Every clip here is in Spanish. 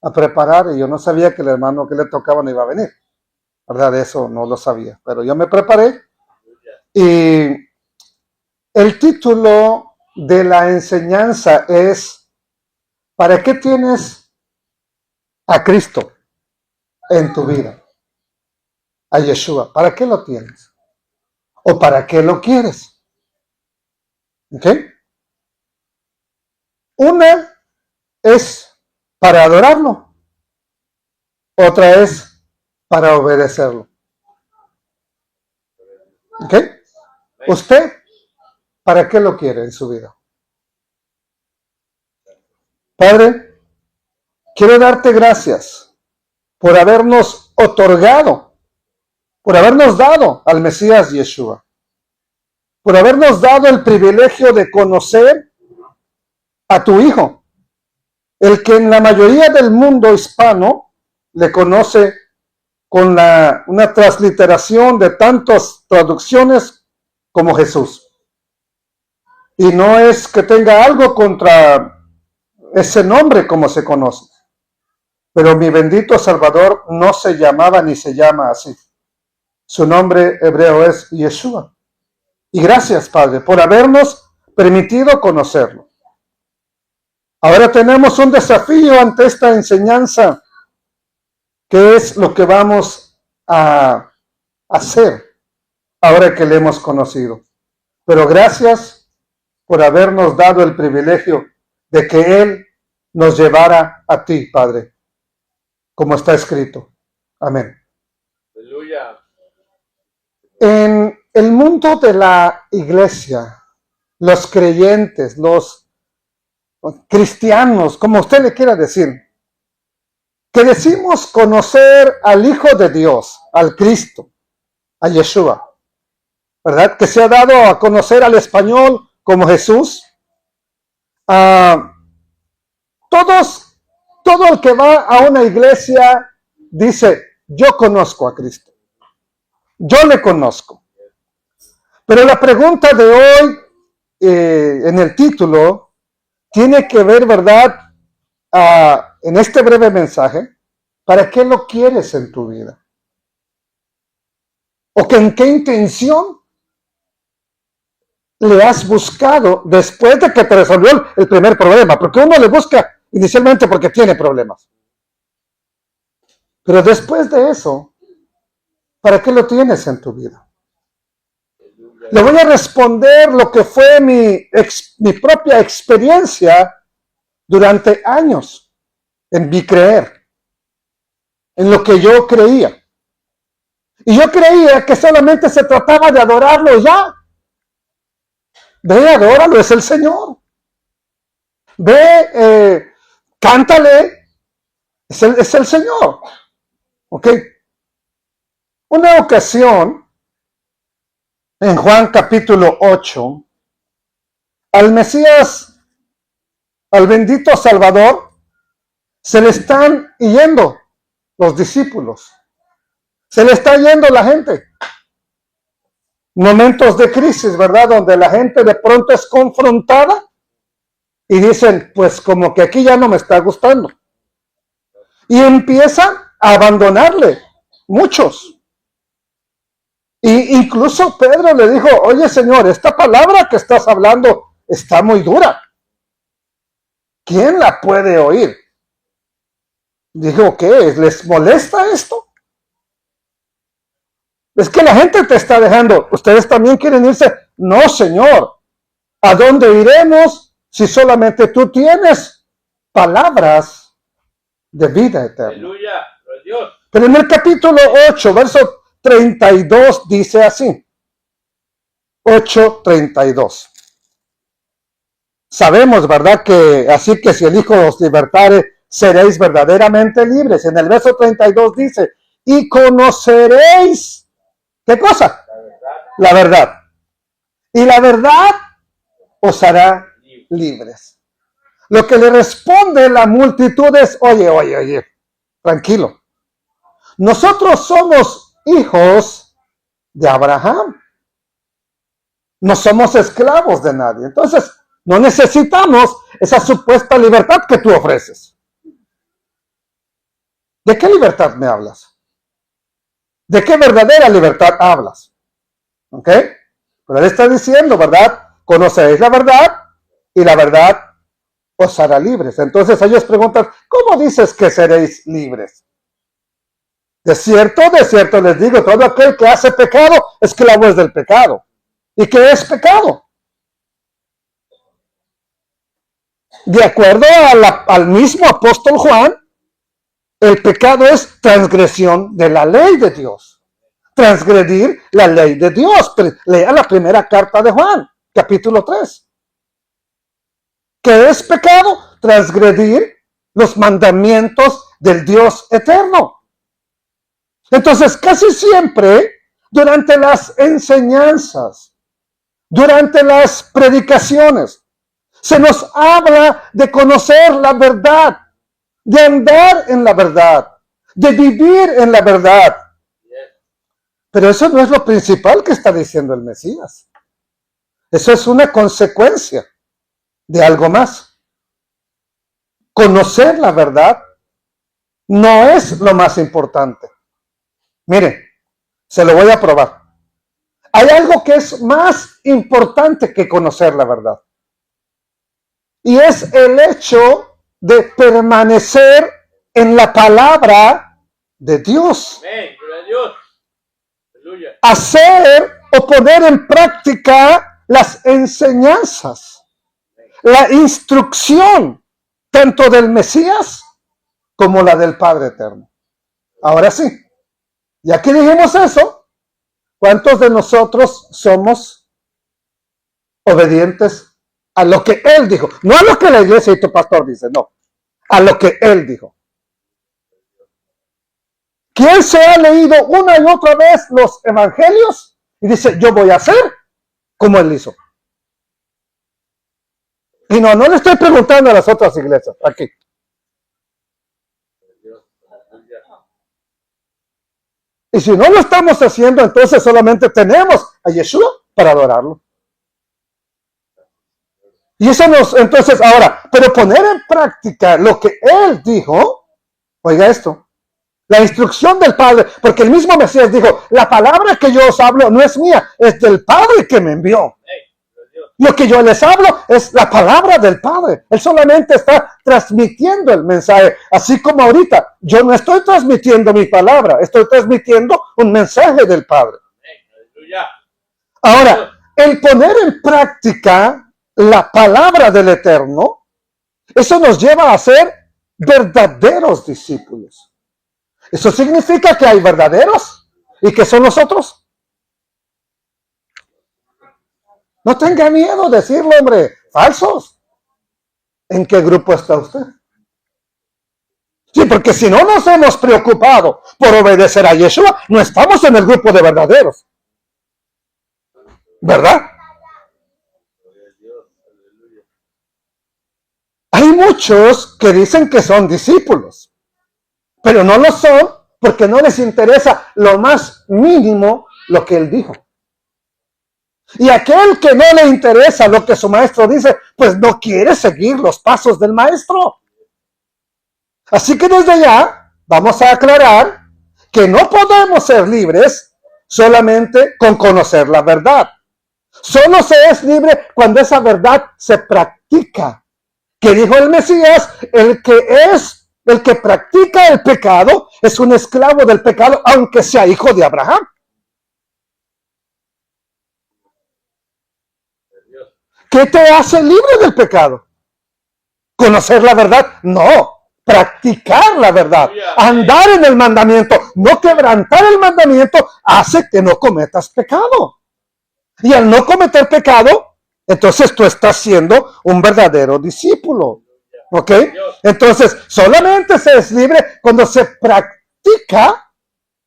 a preparar y yo no sabía que el hermano que le tocaba no iba a venir. ¿Verdad? Eso no lo sabía. Pero yo me preparé y el título de la enseñanza es ¿para qué tienes a Cristo en tu vida? A Yeshua. ¿Para qué lo tienes? ¿O para qué lo quieres? ¿Ok? Una es para adorarlo. Otra es para obedecerlo. ¿Ok? ¿Usted para qué lo quiere en su vida? Padre, quiero darte gracias por habernos otorgado, por habernos dado al Mesías Yeshua, por habernos dado el privilegio de conocer a tu Hijo, el que en la mayoría del mundo hispano le conoce con una transliteración de tantas traducciones como Jesús. Y no es que tenga algo contra ese nombre como se conoce, pero mi bendito Salvador no se llamaba ni se llama así. Su nombre hebreo es Yeshua. Y gracias, Padre, por habernos permitido conocerlo. Ahora tenemos un desafío ante esta enseñanza, que es lo que vamos a hacer ahora que le hemos conocido. Pero gracias por habernos dado el privilegio de que Él nos llevara a ti, Padre, como está escrito. Amén. Aleluya. En el mundo de la iglesia, los creyentes, los cristianos, como usted le quiera decir, que decimos conocer al Hijo de Dios, al Cristo, a Yeshua, ¿verdad? Que se ha dado a conocer al español como Jesús. Todo el que va a una iglesia dice, yo conozco a Cristo, yo le conozco. Pero la pregunta de hoy, en el título, tiene que ver, ¿verdad? En este breve mensaje, ¿para qué lo quieres en tu vida? ¿O en qué intención le has buscado después de que te resolvió el primer problema? Porque uno le busca inicialmente porque tiene problemas. Pero después de eso, ¿para qué lo tienes en tu vida? Le voy a responder lo que fue mi propia experiencia durante años en mi creer, en lo que yo creía. Y yo creía que solamente se trataba de adorarlo ya. Ve, adóralo, es el Señor. Ve, cántale, es el Señor. ¿Ok? Una ocasión, en Juan capítulo 8, al Mesías, al bendito Salvador, se le están yendo los discípulos. Se le está yendo la gente. Momentos de crisis, ¿verdad? Donde la gente de pronto es confrontada y dicen, pues como que aquí ya no me está gustando. Y empiezan a abandonarle, muchos. Y incluso Pedro le dijo, oye Señor, esta palabra que estás hablando está muy dura. ¿Quién la puede oír? Dijo, ¿qué? ¿Les molesta esto? Es que la gente te está dejando. ¿Ustedes también quieren irse? No, Señor. ¿A dónde iremos si solamente tú tienes palabras de vida eterna? Aleluya. Dios. Pero en el capítulo 8, verso 32, dice así. 8:32. Sabemos, ¿verdad? Que así que si el Hijo os libertare, seréis verdaderamente libres. En el verso 32 dice, y conoceréis, ¿qué cosa? La verdad. Y la verdad os hará libres. Lo que le responde la multitud es, oye, tranquilo. Nosotros somos hijos de Abraham. No somos esclavos de nadie. Entonces, no necesitamos esa supuesta libertad que tú ofreces. ¿De qué libertad me hablas? ¿De qué verdadera libertad hablas? ¿Ok? Pero él está diciendo, ¿verdad? Conoceréis la verdad y la verdad os hará libres. Entonces ellos preguntan, ¿cómo dices que seréis libres? De cierto les digo, todo aquel que hace pecado, esclavo es del pecado. ¿Y qué es pecado? De acuerdo al mismo apóstol Juan, el pecado es transgresión de la ley de Dios. Transgredir la ley de Dios. Lea la primera carta de Juan, capítulo 3. ¿Qué es pecado? Transgredir los mandamientos del Dios eterno. Entonces, casi siempre, durante las enseñanzas, durante las predicaciones, se nos habla de conocer la verdad, de andar en la verdad, de vivir en la verdad. Pero eso no es lo principal que está diciendo el Mesías. Eso es una consecuencia de algo más. Conocer la verdad no es lo más importante. Mire, se lo voy a probar. Hay algo que es más importante que conocer la verdad. Y es el hecho de permanecer en la palabra de Dios. Amén. Gloria a Dios. Aleluya. Hacer o poner en práctica las enseñanzas, la instrucción, tanto del Mesías como la del Padre Eterno. Ahora sí, ya que dijimos eso, ¿cuántos de nosotros somos obedientes a lo que Él dijo? No a lo que la iglesia y tu pastor dice, no, a lo que Él dijo. ¿Quién se ha leído una y otra vez los evangelios y dice, yo voy a hacer como Él hizo? Y no le estoy preguntando a las otras iglesias, aquí. Y si no lo estamos haciendo, entonces solamente tenemos a Yeshua para adorarlo. Y eso entonces ahora, pero poner en práctica lo que Él dijo, oiga esto, la instrucción del Padre, porque el mismo Mesías dijo, la palabra que yo os hablo no es mía, es del Padre que me envió. Lo que yo les hablo es la palabra del Padre. Él solamente está transmitiendo el mensaje. Así como ahorita, yo no estoy transmitiendo mi palabra, estoy transmitiendo un mensaje del Padre. Ahora, el poner en práctica la palabra del Eterno, eso nos lleva a ser verdaderos discípulos. Eso significa que hay verdaderos. ¿Y qué son los otros? No tenga miedo de decirlo, hombre. Falsos. ¿En qué grupo está usted? Sí, porque si no nos hemos preocupado por obedecer a Yeshua, no estamos en el grupo de verdaderos. ¿Verdad? Hay muchos que dicen que son discípulos, pero no lo son porque no les interesa lo más mínimo lo que él dijo. Y aquel que no le interesa lo que su maestro dice, pues no quiere seguir los pasos del maestro. Así que desde ya vamos a aclarar que no podemos ser libres solamente con conocer la verdad. Solo se es libre cuando esa verdad se practica. Que dijo el Mesías, el que practica el pecado es un esclavo del pecado, aunque sea hijo de Abraham. ¿Qué te hace libre del pecado? ¿Conocer la verdad? No. Practicar la verdad. Andar en el mandamiento. No quebrantar el mandamiento hace que no cometas pecado. Y al no cometer pecado, entonces tú estás siendo un verdadero discípulo. ¿Ok? Entonces, solamente se es libre cuando se practica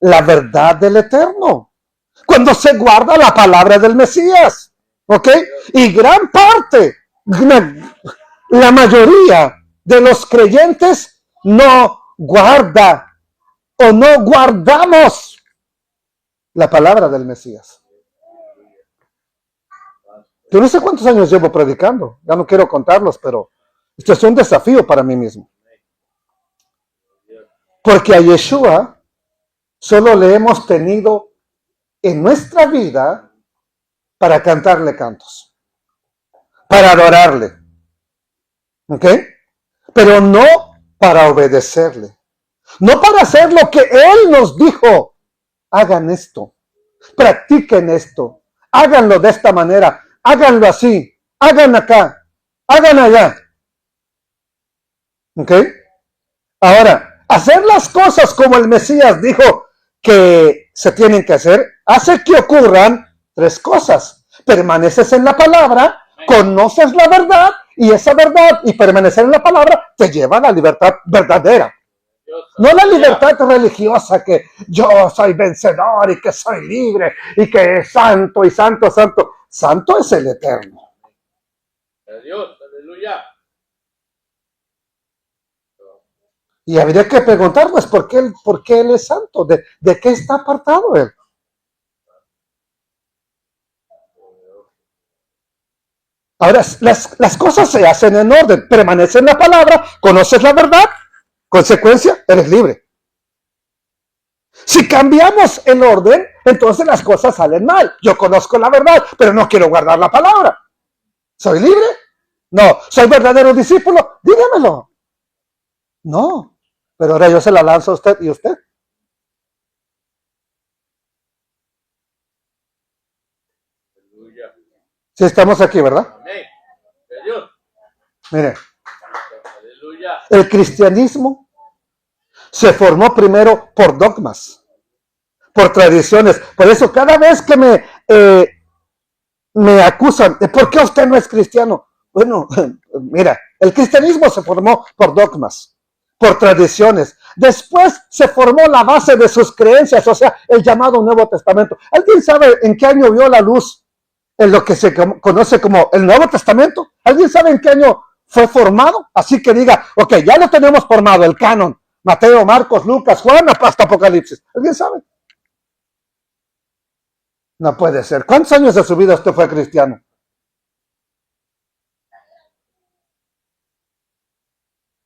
la verdad del Eterno. Cuando se guarda la palabra del Mesías. ¿Ok? Y gran parte, la mayoría de los creyentes no guarda o no guardamos la palabra del Mesías. Yo no sé cuántos años llevo predicando, ya no quiero contarlos, pero esto es un desafío para mí mismo. Porque a Yeshua solo le hemos tenido en nuestra vida para cantarle cantos, para adorarle, ¿ok? Pero no para obedecerle, no para hacer lo que Él nos dijo. Hagan esto, practiquen esto, háganlo de esta manera, háganlo así, hagan acá, hagan allá, ¿ok? Ahora, hacer las cosas como el Mesías dijo que se tienen que hacer, hace que ocurran tres cosas. Permaneces en la palabra, conoces la verdad, y esa verdad y permanecer en la palabra te lleva a la libertad verdadera. No la libertad religiosa que yo soy vencedor y que soy libre y que es santo y santo, santo. Santo es el eterno. Dios, aleluya. Y habría que preguntar, pues, ¿por qué él es santo? ¿De qué está apartado él? Ahora, las cosas se hacen en orden. Permanece en la palabra, conoces la verdad, consecuencia, eres libre. Si cambiamos el orden, entonces las cosas salen mal. Yo conozco la verdad, pero no quiero guardar la palabra. ¿Soy libre? No. ¿Soy verdadero discípulo? Dígamelo. No. Pero ahora yo se la lanzo a usted y usted. Aleluya. Sí, estamos aquí, ¿verdad? Amén. Dios. Mire, Aleluya. el cristianismo se formó primero por dogmas, por tradiciones. Por eso cada vez que me acusan, ¿por qué usted no es cristiano? Bueno, mira, el cristianismo se formó por dogmas, por tradiciones. Después se formó la base de sus creencias, o sea, el llamado Nuevo Testamento. ¿Alguien sabe en qué año vio la luz en lo que se conoce como el Nuevo Testamento? ¿Alguien sabe en qué año fue formado? Así que diga, ok, ya lo tenemos formado, el canon. Mateo, Marcos, Lucas, Juan, hasta Apocalipsis. ¿Alguien sabe? No puede ser. ¿Cuántos años de su vida usted fue cristiano?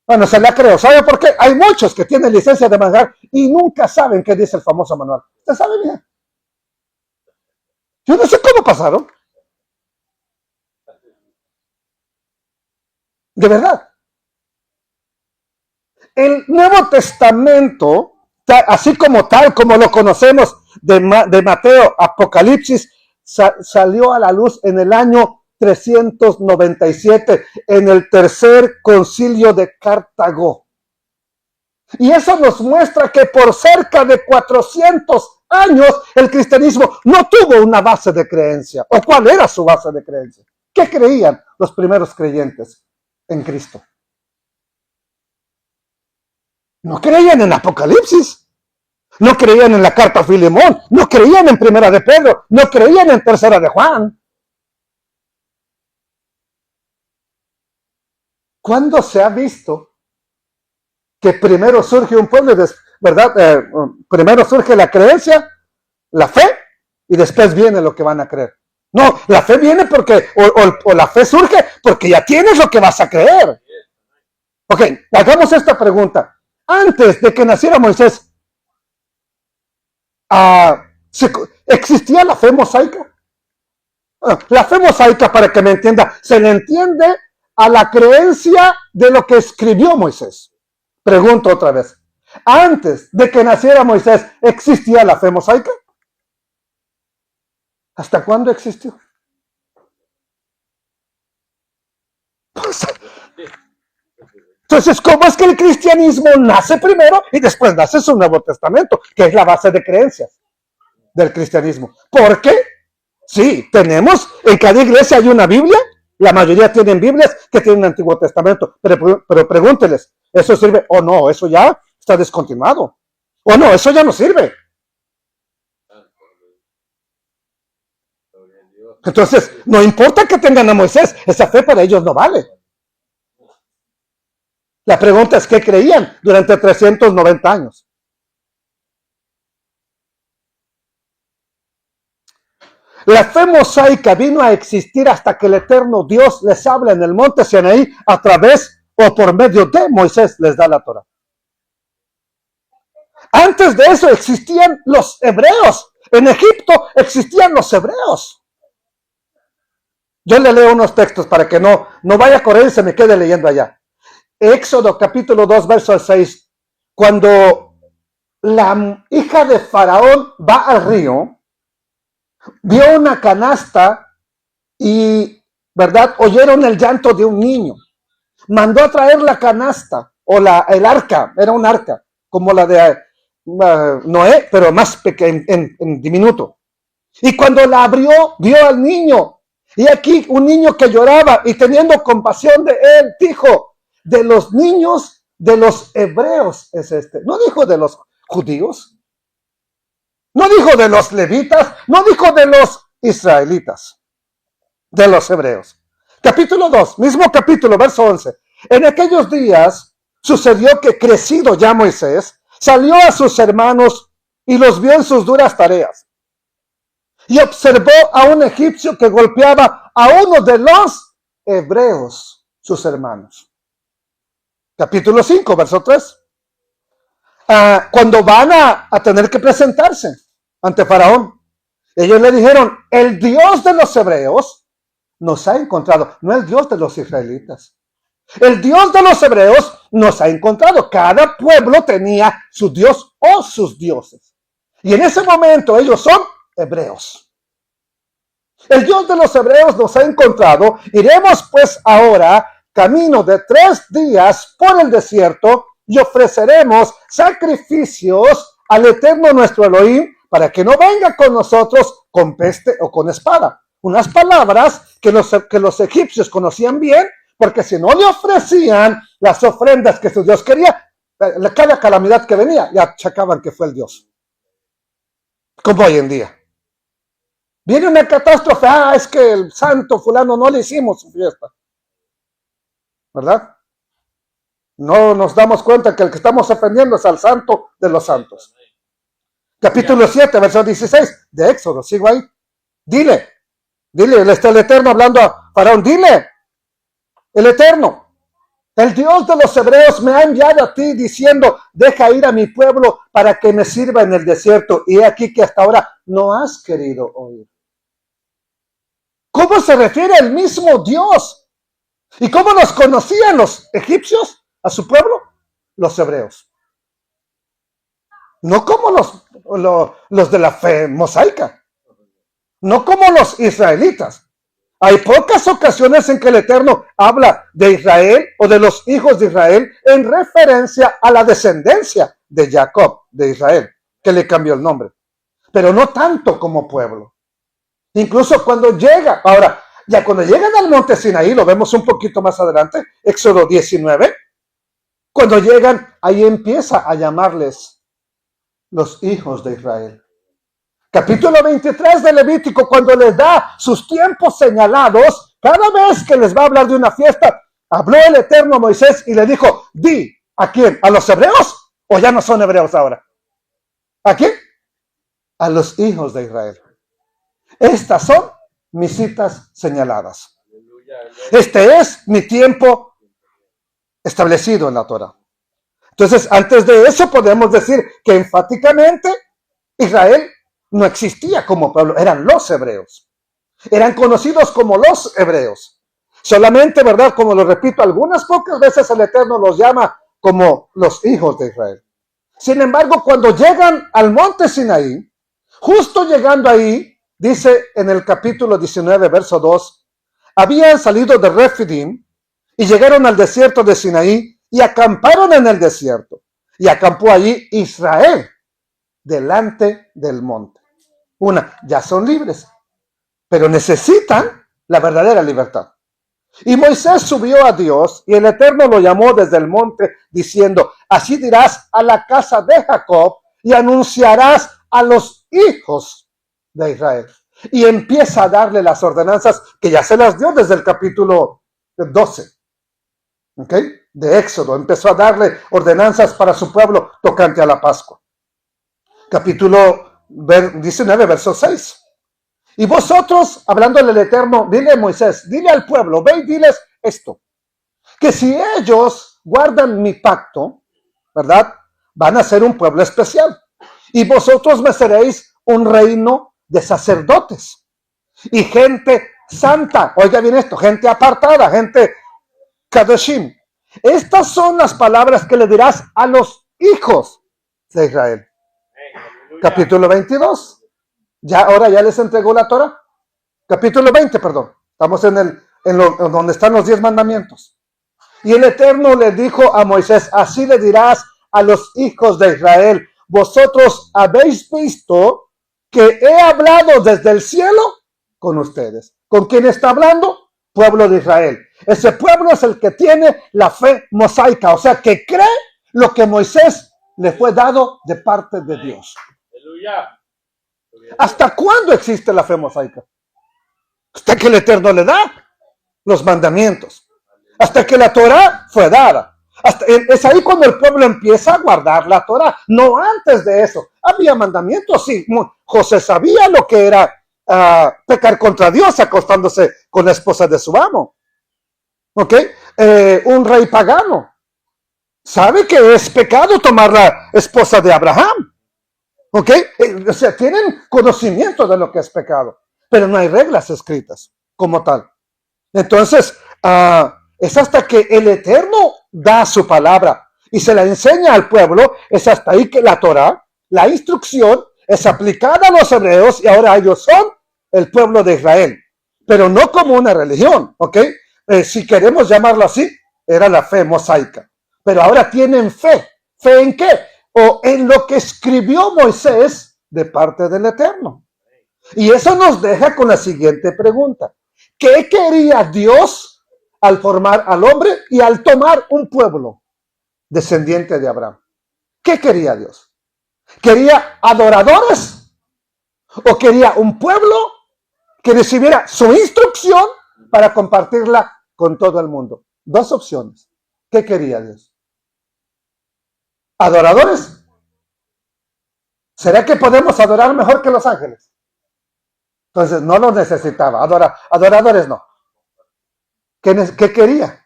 Bueno, se la creo. ¿Sabe por qué? Hay muchos que tienen licencia de manejar y nunca saben qué dice el famoso manual. ¿Usted sabe bien? Yo no sé cómo pasaron. De verdad. El Nuevo Testamento, así como tal, como lo conocemos de Mateo, Apocalipsis, salió a la luz en el año 397, en el tercer concilio de Cartago. Y eso nos muestra que por cerca de 400 años el cristianismo no tuvo una base de creencia. ¿O cuál era su base de creencia? ¿Qué creían los primeros creyentes en Cristo? No creían en Apocalipsis, no creían en la carta a Filemón, no creían en Primera de Pedro, no creían en Tercera de Juan. ¿Cuándo se ha visto que primero surge un pueblo, ¿verdad? Primero surge la creencia, la fe, y después viene lo que van a creer? No, la fe viene porque, o la fe surge porque ya tienes lo que vas a creer. Ok, hagamos esta pregunta. Antes de que naciera Moisés, ¿existía la fe mosaica? La fe mosaica, para que me entienda, se le entiende a la creencia de lo que escribió Moisés. Pregunto otra vez. Antes de que naciera Moisés, ¿existía la fe mosaica? ¿Hasta cuándo existió? Entonces, ¿cómo es que el cristianismo nace primero y después nace su Nuevo Testamento, que es la base de creencias del cristianismo? ¿Por qué? Sí, tenemos, en cada iglesia hay una Biblia, la mayoría tienen Biblias que tienen un Antiguo Testamento, pero pregúnteles, ¿eso sirve o no? Eso ya está descontinuado. O no, eso ya no sirve. Entonces, no importa que tengan a Moisés, esa fe para ellos no vale. La pregunta es, ¿qué creían durante 390 años? La fe mosaica vino a existir hasta que el eterno Dios les habla en el monte Sinaí a través o por medio de Moisés les da la Torah. Antes de eso existían los hebreos. En Egipto existían los hebreos. Yo le leo unos textos para que no vaya a correr y se me quede leyendo allá. Éxodo capítulo 2, verso 6. Cuando la hija de Faraón va al río, vio una canasta y, ¿verdad?, oyeron el llanto de un niño. Mandó a traer la canasta, o el arca, era un arca, como la de Noé, pero más pequeño, en diminuto. Y cuando la abrió, vio al niño. Y aquí un niño que lloraba y teniendo compasión de él, dijo, de los niños de los hebreos es este. No dijo de los judíos. No dijo de los levitas. No dijo de los israelitas. De los hebreos. Capítulo 2, mismo capítulo, verso 11. En aquellos días sucedió que crecido ya Moisés, salió a sus hermanos y los vio en sus duras tareas. Y observó a un egipcio que golpeaba a uno de los hebreos, sus hermanos. Capítulo 5, verso 3. Cuando van a tener que presentarse ante Faraón, ellos le dijeron, el Dios de los hebreos nos ha encontrado, no el Dios de los israelitas. El Dios de los hebreos nos ha encontrado. Cada pueblo tenía su Dios o sus dioses. Y en ese momento ellos son hebreos. El Dios de los hebreos nos ha encontrado. Iremos pues ahora camino de 3 días por el desierto y ofreceremos sacrificios al Eterno nuestro Elohim para que no venga con nosotros con peste o con espada. Unas palabras que los egipcios conocían bien, porque si no le ofrecían las ofrendas que su Dios quería, cada calamidad que venía, ya achacaban que fue el Dios. Como hoy en día. Viene una catástrofe, es que el santo fulano no le hicimos su fiesta. ¿Verdad? No nos damos cuenta que el que estamos ofendiendo es al santo de los santos. Capítulo 7, verso 16 de Éxodo, sigo ahí. Dile, está el Eterno hablando a Faraón, dile, el Eterno, el Dios de los hebreos me ha enviado a ti diciendo, deja ir a mi pueblo para que me sirva en el desierto. Y he aquí que hasta ahora no has querido oír. ¿Cómo se refiere el mismo Dios? ¿Y cómo nos conocían los egipcios a su pueblo? Los hebreos. No como los de la fe mosaica. No como los israelitas. Hay pocas ocasiones en que el Eterno habla de Israel o de los hijos de Israel en referencia a la descendencia de Jacob, de Israel, que le cambió el nombre. Pero no tanto como pueblo. Incluso cuando llega, ahora, ya cuando llegan al monte Sinaí, lo vemos un poquito más adelante, Éxodo 19, cuando llegan, ahí empieza a llamarles los hijos de Israel. Capítulo 23 de Levítico, cuando les da sus tiempos señalados, cada vez que les va a hablar de una fiesta, habló el Eterno a Moisés y le dijo, di, ¿a quién? ¿A los hebreos? ¿O ya no son hebreos ahora? ¿A quién? A los hijos de Israel. Estas son mis citas señaladas. Este es mi tiempo establecido en la Torah. Entonces, antes de eso podemos decir que enfáticamente Israel no existía como pueblo, eran los hebreos. Eran conocidos como los hebreos. Solamente, ¿verdad? Como lo repito, algunas pocas veces el Eterno los llama como los hijos de Israel. Sin embargo, cuando llegan al monte Sinaí, justo llegando ahí, dice en el capítulo 19, verso 2, habían salido de Refidim y llegaron al desierto de Sinaí y acamparon en el desierto. Y acampó allí Israel delante del monte. Ya son libres, pero necesitan la verdadera libertad. Y Moisés subió a Dios y el Eterno lo llamó desde el monte diciendo, así dirás a la casa de Jacob y anunciarás a los hijos de Israel. Y empieza a darle las ordenanzas que ya se las dio desde el capítulo 12. ¿Ok? De Éxodo. Empezó a darle ordenanzas para su pueblo tocante a la Pascua. Capítulo 19, verso 6. Y vosotros, hablándole al Eterno, dile a Moisés, dile al pueblo, ve y diles esto, que si ellos guardan mi pacto, ¿verdad? van a ser un pueblo especial. Y vosotros me seréis un reino de sacerdotes y gente santa. Oiga bien esto, gente apartada, gente Kadeshim. Estas son las palabras que le dirás a los hijos de Israel. Capítulo 22. Ahora ya les entregó la Torah. Capítulo 20, perdón. Estamos en donde están los 10 mandamientos. Y el Eterno le dijo a Moisés, así le dirás a los hijos de Israel, vosotros habéis visto que he hablado desde el cielo con ustedes. ¿Con quién está hablando? Pueblo de Israel. Ese pueblo es el que tiene la fe mosaica, o sea, que cree lo que Moisés le fue dado de parte de Dios. Aleluya. ¿Hasta cuándo existe la fe mosaica? Hasta que el Eterno le da los mandamientos. Hasta que la Torah fue dada. Es ahí cuando el pueblo empieza a guardar la Torah. No antes de eso. Había mandamientos, sí. José sabía lo que era pecar contra Dios acostándose con la esposa de su amo. ¿Ok? Un rey pagano sabe que es pecado tomar la esposa de Abraham. ¿Ok? O sea, tienen conocimiento de lo que es pecado, pero no hay reglas escritas como tal. Entonces, es hasta que el Eterno da su palabra y se la enseña al pueblo, es hasta ahí que la Torah, la instrucción, es aplicada a los hebreos y ahora ellos son el pueblo de Israel, pero no como una religión, ¿ok? Si queremos llamarlo así, era la fe mosaica, pero ahora tienen fe. ¿Fe en qué? O en lo que escribió Moisés de parte del Eterno. Y eso nos deja con la siguiente pregunta. ¿Qué quería Dios al formar al hombre y al tomar un pueblo descendiente de Abraham? ¿Qué quería Dios? ¿Quería adoradores? ¿O quería un pueblo que recibiera su instrucción para compartirla con todo el mundo? Dos opciones. ¿Qué quería Dios? ¿Adoradores? ¿Será que podemos adorar mejor que los ángeles? Entonces no los necesitaba. Adoradores no. ¿Qué quería?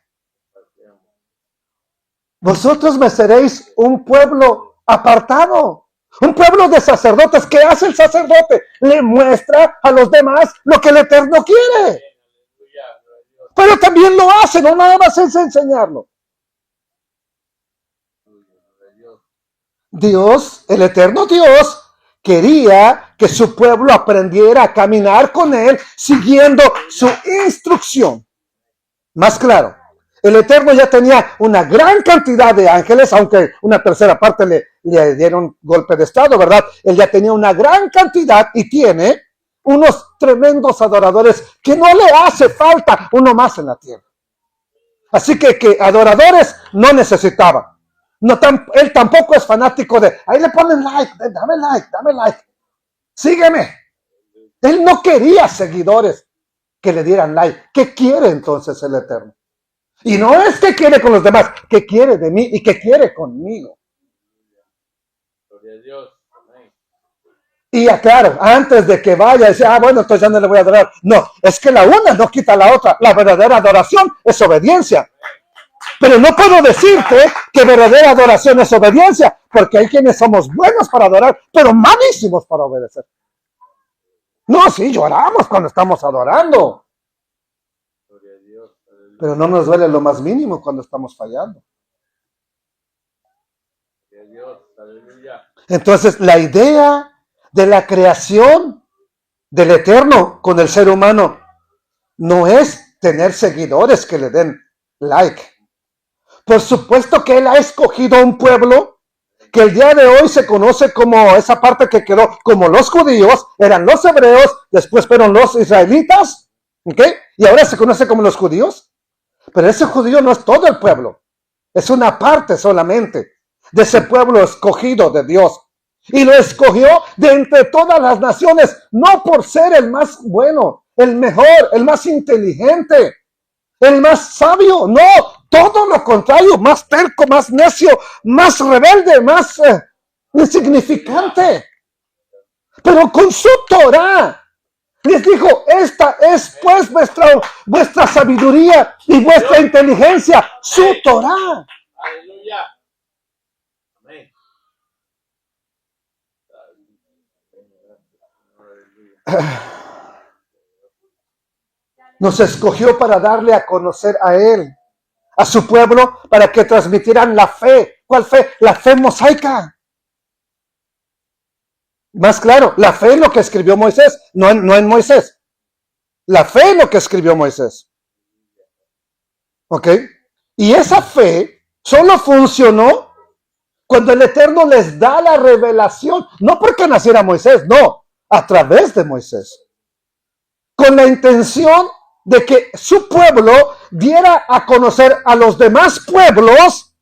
Vosotros me seréis un pueblo apartado, un pueblo de sacerdotes. ¿Qué hace el sacerdote? Le muestra a los demás lo que el Eterno quiere. Pero también lo hace, no nada más es enseñarlo. Dios, el Eterno Dios, quería que su pueblo aprendiera a caminar con él siguiendo su instrucción. Más claro, el Eterno ya tenía una gran cantidad de ángeles, aunque una tercera parte le dieron golpe de estado, ¿verdad? Él ya tenía una gran cantidad y tiene unos tremendos adoradores que no le hace falta uno más en la tierra. Así que adoradores no necesitaba. No, él tampoco es fanático de, ahí le ponen like, dame like, sígueme. Él no quería seguidores que le dieran like. ¿Qué quiere entonces el Eterno? Y no es que quiere con los demás, que quiere de mí y que quiere conmigo. Gloria a Dios. Amén. Y aclaro, antes de que vaya y dice, bueno, entonces ya no le voy a adorar. No, es que la una no quita la otra. La verdadera adoración es obediencia. Pero no puedo decirte que verdadera adoración es obediencia, porque hay quienes somos buenos para adorar, pero malísimos para obedecer. No, sí, lloramos cuando estamos adorando, pero no nos duele lo más mínimo cuando estamos fallando. Entonces, la idea de la creación del Eterno con el ser humano no es tener seguidores que le den like. Por supuesto que Él ha escogido un pueblo que el día de hoy se conoce como esa parte que quedó como los judíos, eran los hebreos, después fueron los israelitas, ¿ok? Y ahora se conoce como los judíos. Pero ese judío no es todo el pueblo, es una parte solamente de ese pueblo escogido de Dios. Y lo escogió de entre todas las naciones, no por ser el más bueno, el mejor, el más inteligente, el más sabio, no, todo lo contrario, más terco, más necio, más rebelde, más insignificante. Pero con su Torah les dijo, esta es pues vuestra sabiduría y vuestra inteligencia, su Torah. Aleluya. Amén. Nos escogió para darle a conocer a Él, a su pueblo, para que transmitieran la fe. ¿Cuál fe? La fe mosaica. Más claro, la fe en lo que escribió Moisés, no en Moisés. La fe en lo que escribió Moisés. ¿Ok? Y esa fe solo funcionó cuando el Eterno les da la revelación. No porque naciera Moisés, no, a través de Moisés. Con la intención de que su pueblo diera a conocer a los demás pueblos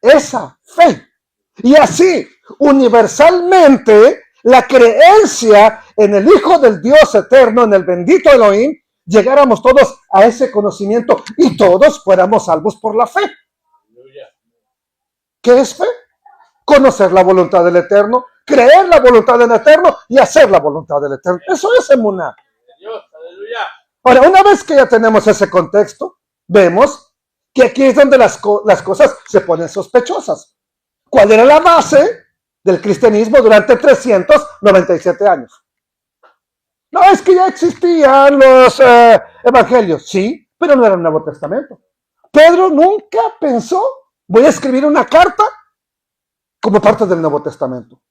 esa fe. Y así, universalmente, la creencia en el Hijo del Dios eterno, en el bendito Elohim, llegáramos todos a ese conocimiento y todos fuéramos salvos por la fe. ¿Qué es fe? Conocer la voluntad del Eterno, creer la voluntad del Eterno y hacer la voluntad del Eterno. Eso es emuná. Ahora, una vez que ya tenemos ese contexto, vemos que aquí es donde las cosas se ponen sospechosas. ¿Cuál era la base del cristianismo durante 397 años? No, es que ya existían los evangelios, sí, pero no era el Nuevo Testamento. Pedro nunca pensó, voy a escribir una carta como parte del Nuevo Testamento.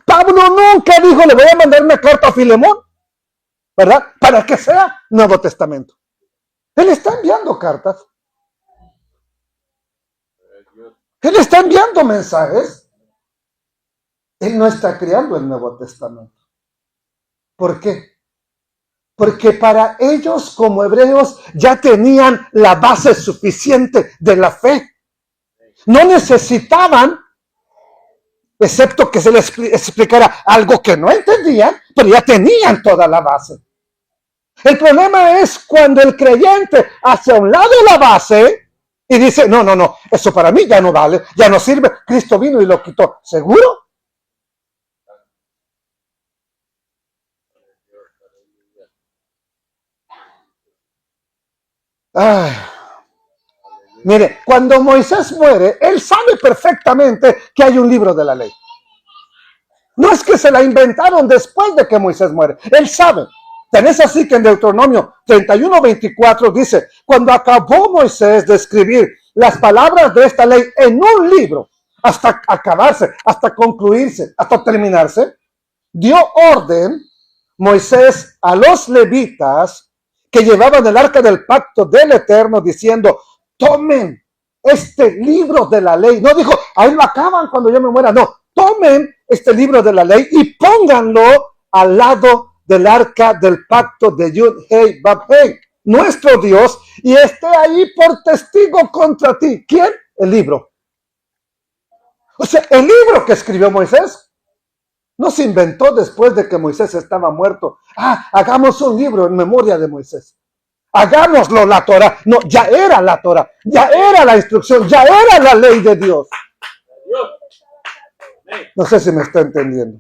Pablo nunca dijo, le voy a mandar una carta a Filemón, ¿verdad? Para que sea Nuevo Testamento. Él está enviando cartas. Él está enviando mensajes. Él no está creando el Nuevo Testamento. ¿Por qué? Porque para ellos como hebreos ya tenían la base suficiente de la fe. No necesitaban, excepto que se les explicara algo que no entendían, pero ya tenían toda la base. El problema es cuando el creyente hace a un lado la base y dice, no, eso para mí ya no vale, ya no sirve, Cristo vino y lo quitó. ¿Seguro? Ay. Mire, cuando Moisés muere, él sabe perfectamente que hay un libro de la ley. No es que se la inventaron después de que Moisés muere, él sabe. Tan es así que en Deuteronomio 31:24 dice, cuando acabó Moisés de escribir las palabras de esta ley en un libro, hasta acabarse, hasta concluirse, hasta terminarse, dio orden Moisés a los levitas que llevaban el arca del pacto del Eterno, diciendo, tomen este libro de la ley. No dijo, ahí lo acaban cuando yo me muera. No, tomen este libro de la ley y pónganlo al lado del arca del pacto de Yud-Hei, Bab-Hei, nuestro Dios, y esté ahí por testigo contra ti. ¿Quién? El libro. O sea, el libro que escribió Moisés no se inventó después de que Moisés estaba muerto. Hagamos un libro en memoria de Moisés. Hagámoslo la Torah. No, ya era la Torah, ya era la instrucción, ya era la ley de Dios. No sé si me está entendiendo.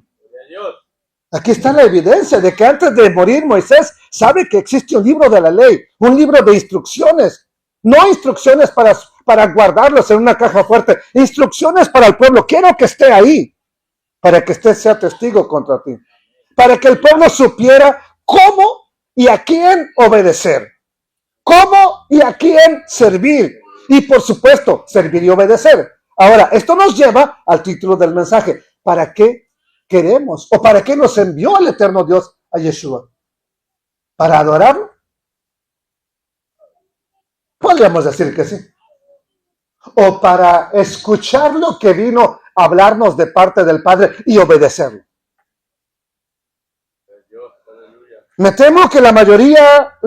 Aquí está la evidencia de que antes de morir Moisés sabe que existe un libro de la ley, un libro de instrucciones, no instrucciones para guardarlos en una caja fuerte, instrucciones para el pueblo. Quiero que esté ahí, para que usted sea testigo contra ti, para que el pueblo supiera cómo y a quién obedecer, cómo y a quién servir, y por supuesto, servir y obedecer. Ahora, esto nos lleva al título del mensaje. ¿Para qué queremos o para qué nos envió el eterno Dios a Yeshua? ¿Para adorarlo? Podríamos decir que sí. O para escuchar lo que vino a hablarnos de parte del Padre y obedecerlo. Me temo que la mayoría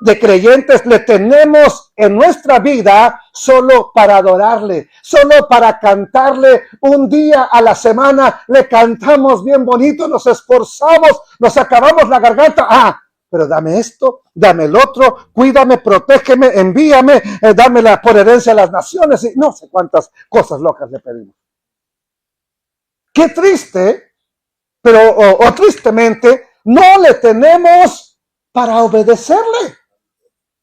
de creyentes le tenemos en nuestra vida solo para adorarle, solo para cantarle un día a la semana. Le cantamos bien bonito, nos esforzamos, nos acabamos la garganta. Pero dame esto, dame el otro, cuídame, protégeme, envíame, dámela por herencia a las naciones, y no sé cuántas cosas locas le pedimos. Qué triste, pero o tristemente, no le tenemos para obedecerle.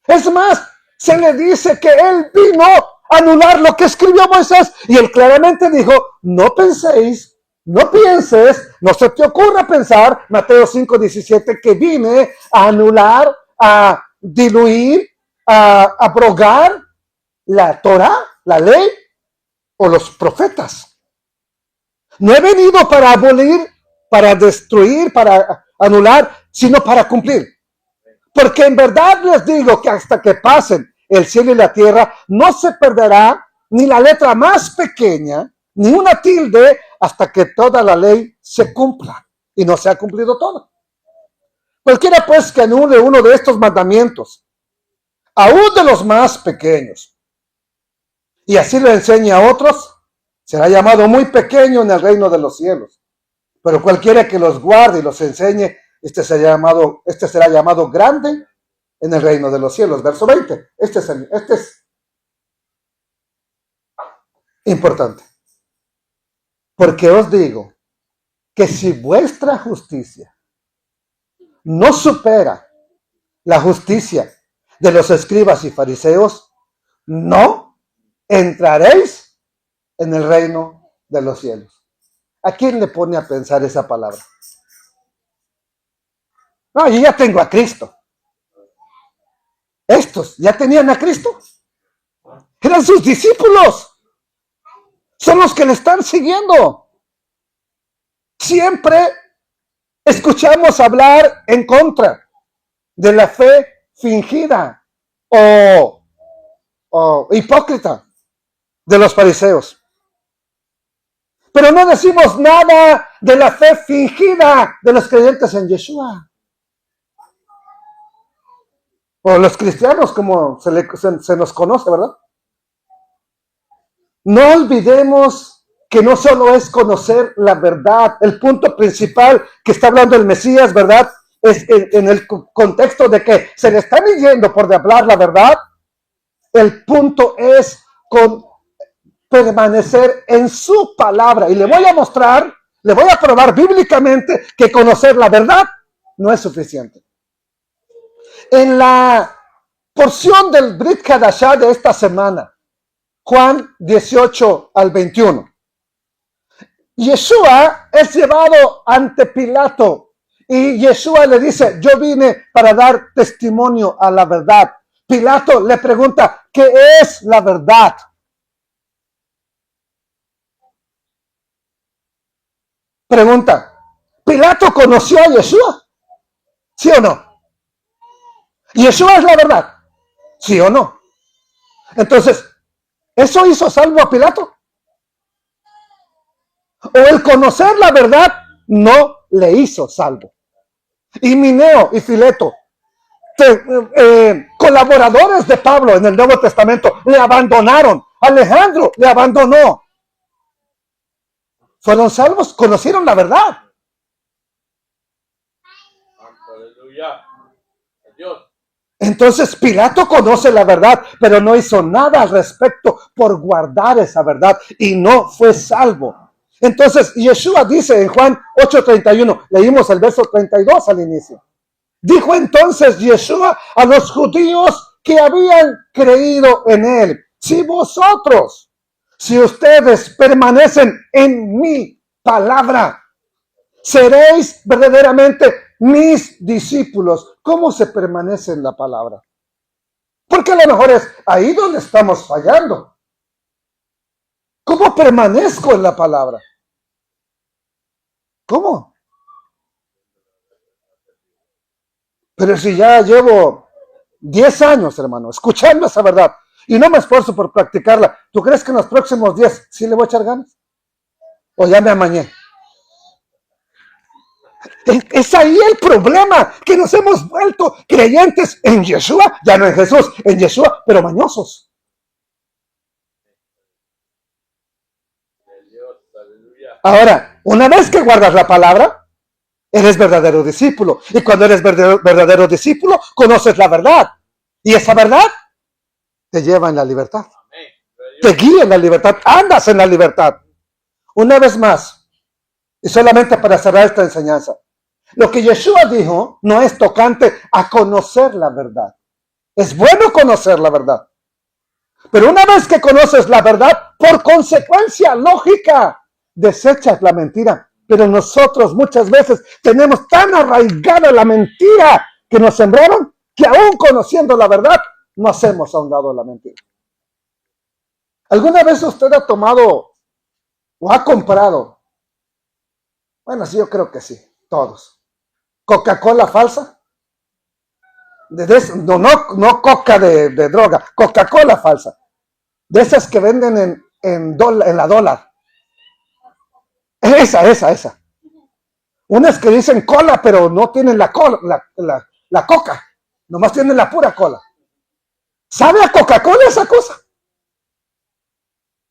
Es más, se le dice que él vino a anular lo que escribió Moisés, y él claramente dijo, no penséis No pienses, no se te ocurra pensar, Mateo 5:17, que vine a anular, a diluir, a abrogar la Torah, la ley o los profetas. No he venido para abolir, para destruir, para anular, sino para cumplir. Porque en verdad les digo que hasta que pasen el cielo y la tierra, no se perderá ni la letra más pequeña, ni una tilde, hasta que toda la ley se cumpla. Y no se ha cumplido todo. Cualquiera pues que anule uno de estos mandamientos, aún de los más pequeños, y así lo enseñe a otros, será llamado muy pequeño en el reino de los cielos. Pero cualquiera que los guarde y los enseñe, este será llamado grande en el reino de los cielos. Verso 20. Este es importante. Porque os digo que si vuestra justicia no supera la justicia de los escribas y fariseos, no entraréis en el reino de los cielos. ¿A quién le pone a pensar esa palabra? No, yo ya tengo a Cristo. Estos ya tenían a Cristo. Eran sus discípulos. Son los que le están siguiendo. Siempre escuchamos hablar en contra de la fe fingida o hipócrita de los fariseos. Pero no decimos nada de la fe fingida de los creyentes en Yeshua. O los cristianos, como se nos conoce, ¿verdad? No olvidemos que no solo es conocer la verdad. El punto principal que está hablando el Mesías, ¿verdad? Es en el contexto de que se le está yendo por de hablar la verdad. El punto es permanecer en su palabra. Y le voy a mostrar, le voy a probar bíblicamente que conocer la verdad no es suficiente. En la porción del Brit Hadashah de esta semana, Juan 18 al 21, Yeshua es llevado ante Pilato y Yeshua le dice, yo vine para dar testimonio a la verdad. Pilato le pregunta, ¿qué es la verdad? Pregunta, ¿Pilato conoció a Yeshua? ¿Sí o no? ¿Yeshua es la verdad? ¿Sí o no? Entonces, ¿eso hizo salvo a Pilato? O el conocer la verdad no le hizo salvo. Y Mineo y Fileto, colaboradores de Pablo en el Nuevo Testamento, le abandonaron. Alejandro le abandonó. Fueron salvos, conocieron la verdad. Aleluya. Dios. Entonces Pilato conoce la verdad, pero no hizo nada al respecto por guardar esa verdad y no fue salvo. Entonces Yeshua dice en Juan 8:31, leímos el verso 32 al inicio. Dijo entonces Yeshua a los judíos que habían creído en él, si ustedes permanecen en mi palabra, seréis verdaderamente mis discípulos. ¿Cómo se permanece en la palabra? Porque a lo mejor es ahí donde estamos fallando. ¿Cómo permanezco en la palabra? ¿Cómo? Pero si ya llevo 10 años, hermano, escuchando esa verdad y no me esfuerzo por practicarla, ¿tú crees que en los próximos 10 sí le voy a echar ganas? ¿O ya me amañé? Es ahí el problema, que nos hemos vuelto creyentes en Yeshua, ya no en Jesús, en Yeshua, pero mañosos. Ahora, una vez que guardas la palabra, eres verdadero discípulo. Y cuando eres verdadero discípulo, conoces la verdad. Y esa verdad te lleva en la libertad. Te guía en la libertad, andas en la libertad. Una vez más, y solamente para cerrar esta enseñanza, lo que Yeshua dijo no es tocante a conocer la verdad. Es bueno conocer la verdad. Pero una vez que conoces la verdad, por consecuencia lógica, desechas la mentira. Pero nosotros muchas veces tenemos tan arraigada la mentira que nos sembraron que aún conociendo la verdad, no hacemos a un lado la mentira. ¿Alguna vez usted ha tomado o ha comprado? Bueno, sí, yo creo que sí, todos. ¿Coca-Cola falsa? No coca de droga, Coca-Cola falsa. De esas que venden en la dólar. Esa. Unas que dicen cola, pero no tienen la coca. Nomás tienen la pura cola. ¿Sabe a Coca-Cola esa cosa?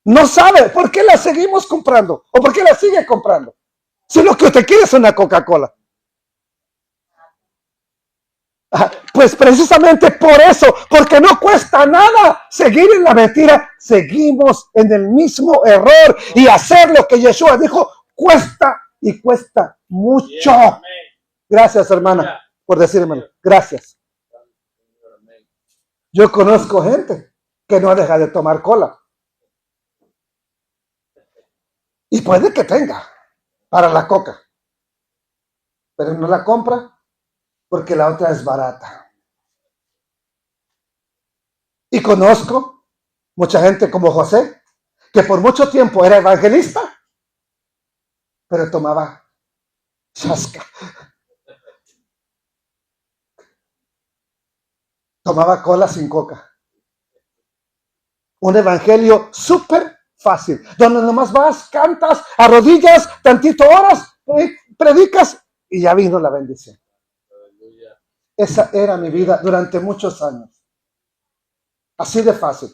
No sabe. ¿Por qué la seguimos comprando? ¿O por qué la sigue comprando? Si lo que usted quiere es una Coca-Cola. Pues precisamente por eso, porque no cuesta nada seguir en la mentira, seguimos en el mismo error y hacer lo que Yeshua dijo, cuesta y cuesta mucho. Gracias, hermana, por decírmelo. Gracias. Yo conozco gente que no deja de tomar cola. Y puede que tenga para la coca, pero no la compra porque la otra es barata. Y conozco mucha gente como José, que por mucho tiempo era evangelista, pero tomaba chasca. Tomaba cola sin coca. Un evangelio súper fácil, donde nomás vas, cantas, arrodillas, tantito horas, predicas y ya vino la bendición. Esa era mi vida durante muchos años. Así de fácil.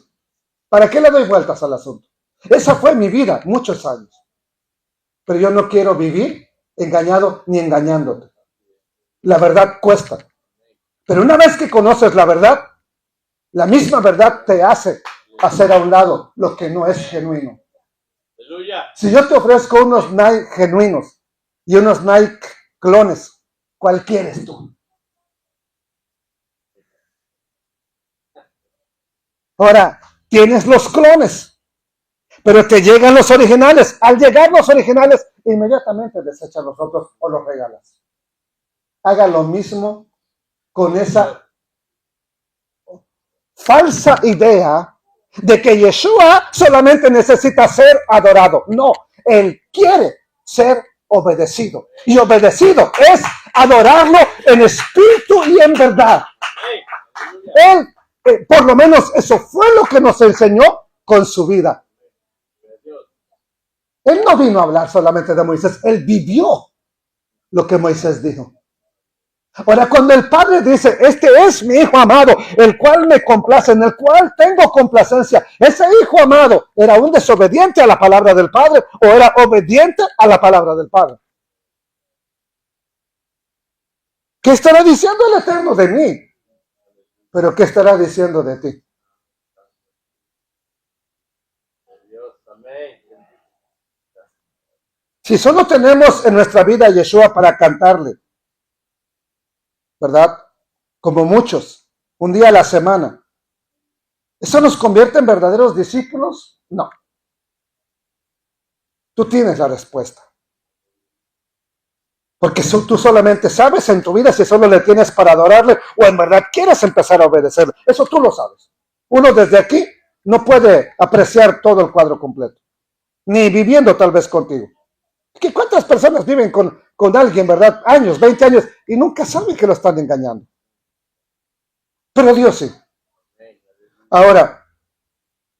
¿Para qué le doy vueltas al asunto? Esa fue mi vida, muchos años. Pero yo no quiero vivir engañado ni engañándote. La verdad cuesta. Pero una vez que conoces la verdad, la misma verdad te hace hacer a un lado lo que no es genuino. Si yo te ofrezco unos Nike genuinos y unos Nike clones, ¿cuál quieres tú? Ahora, tienes los clones, pero te llegan los originales. Al llegar los originales, inmediatamente desechas los otros o los regalas. Haga lo mismo con esa falsa idea de que Yeshua solamente necesita ser adorado. No, Él quiere ser obedecido. Y obedecido es adorarlo en espíritu y en verdad. Él, por lo menos eso fue lo que nos enseñó con su vida. Él no vino a hablar solamente de Moisés, Él vivió lo que Moisés dijo. Ahora, cuando el Padre dice, este es mi Hijo amado, el cual me complace, en el cual tengo complacencia, ese Hijo amado, ¿era un desobediente a la palabra del Padre o era obediente a la palabra del Padre? ¿Qué estará diciendo el Eterno de mí? Pero ¿qué estará diciendo de ti? Si solo tenemos en nuestra vida a Yeshua para cantarle, ¿verdad? Como muchos, un día a la semana, ¿eso nos convierte en verdaderos discípulos? No. Tú tienes la respuesta. Porque tú solamente sabes en tu vida si solo le tienes para adorarle o en verdad quieres empezar a obedecerle. Eso tú lo sabes. Uno desde aquí no puede apreciar todo el cuadro completo. Ni viviendo tal vez contigo. ¿Cuántas personas viven con alguien, verdad? Años, 20 años y nunca saben que lo están engañando? Pero Dios sí. Ahora,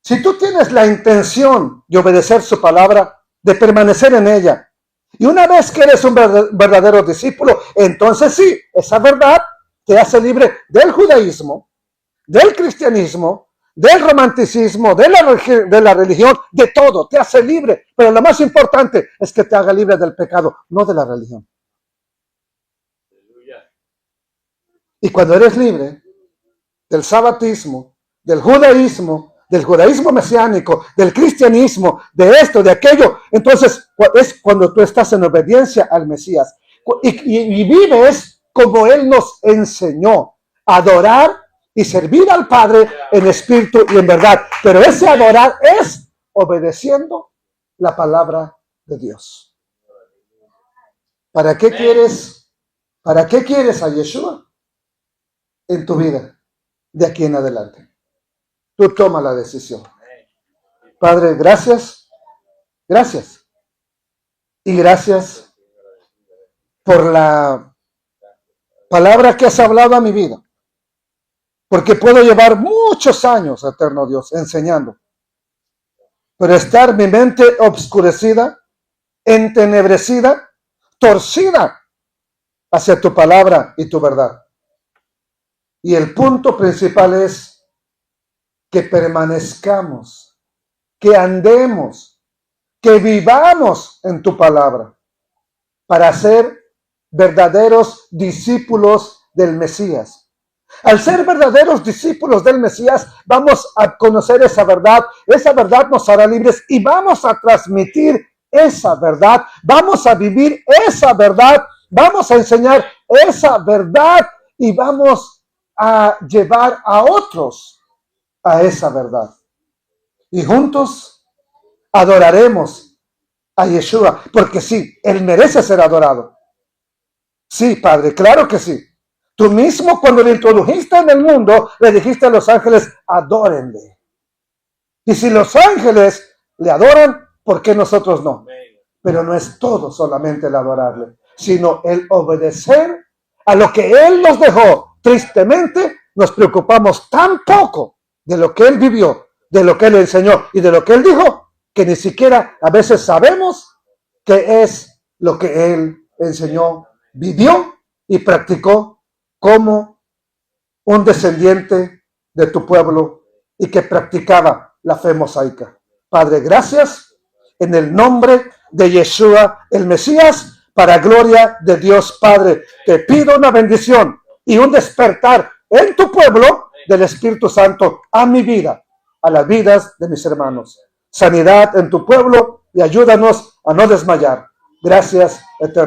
si tú tienes la intención de obedecer su palabra, de permanecer en ella, y una vez que eres un verdadero discípulo, entonces sí, esa verdad te hace libre del judaísmo, del cristianismo, del romanticismo, de la religión, de todo, te hace libre. Pero lo más importante es que te haga libre del pecado, no de la religión. Y cuando eres libre del sabatismo, del judaísmo mesiánico, del cristianismo, de esto, de aquello, entonces es cuando tú estás en obediencia al Mesías y vives como Él nos enseñó, adorar y servir al Padre en espíritu y en verdad. Pero ese adorar es obedeciendo la palabra de Dios. ¿Para qué quieres a Yeshua en tu vida de aquí en adelante? Tú toma la decisión. Padre, gracias. Gracias. Y gracias por la palabra que has hablado a mi vida. Porque puedo llevar muchos años, eterno Dios, enseñando. Pero estar mi mente obscurecida, entenebrecida, torcida hacia tu palabra y tu verdad. Y el punto principal es que permanezcamos, que andemos, que vivamos en tu palabra para ser verdaderos discípulos del Mesías. Al ser verdaderos discípulos del Mesías, vamos a conocer esa verdad nos hará libres y vamos a transmitir esa verdad, vamos a vivir esa verdad, vamos a enseñar esa verdad y vamos a llevar a otros a esa verdad. Y juntos adoraremos a Yeshua, porque sí, Él merece ser adorado. Sí, Padre, claro que sí. Tú mismo cuando le introdujiste en el mundo, le dijiste a los ángeles, adórenle. Y si los ángeles le adoran, ¿por qué nosotros no? Pero no es todo solamente el adorarle, sino el obedecer a lo que Él nos dejó. Tristemente, nos preocupamos tan poco de lo que Él vivió, de lo que Él enseñó y de lo que Él dijo, que ni siquiera a veces sabemos qué es lo que Él enseñó, vivió y practicó como un descendiente de tu pueblo y que practicaba la fe mosaica. Padre, gracias en el nombre de Yeshua, el Mesías, para gloria de Dios Padre. Te pido una bendición y un despertar en tu pueblo del Espíritu Santo a mi vida, a las vidas de mis hermanos. Sanidad en tu pueblo y ayúdanos a no desmayar. Gracias, eterno.